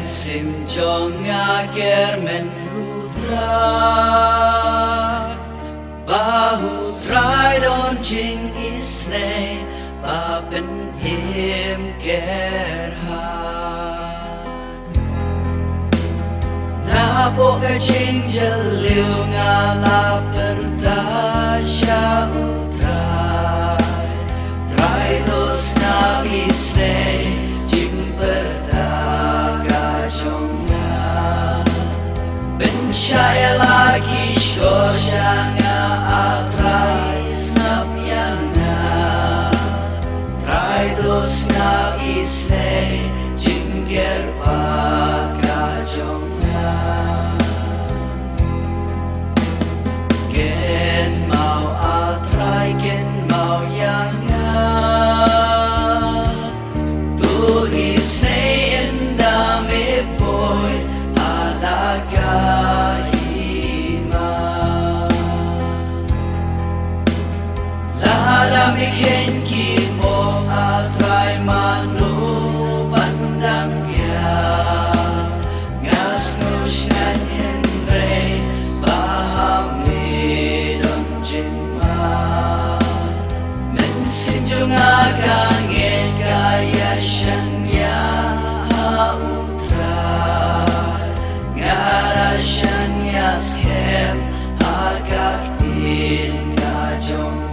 sim jonga germen rutra bahu trai don jing isne papen him gerha na po ka jing jaliu nga la pertasya utrai trai dos na isne jing perdaga jonga Benshaya lagi shoshanga atrai snapyanga Trai dos na isne jinger paga jonga Gen mau atrai gen mau yanga Tu isne endame boy alaga Mikhen mo atray manu pandang ya ngas nusyan henre bahami don jimma mensinjung agangen kaya shanya utray ngara shanya skem agak tin kajong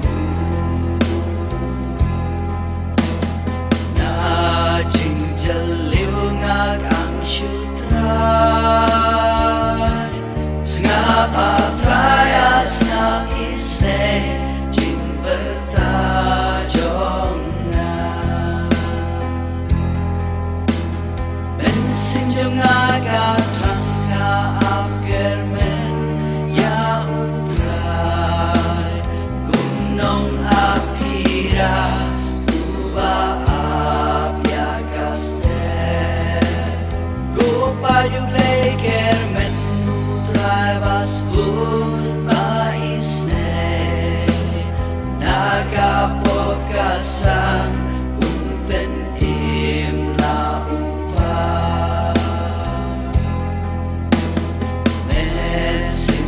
Jaliu ngag ang syutray Sngap atray asna isne Jing bertajong na Mensinjung ngag atrang ka apgermen Ya utray Gunung apira Payung leker men utray basbu maisne Nagapokasang unpen im la upa Mensin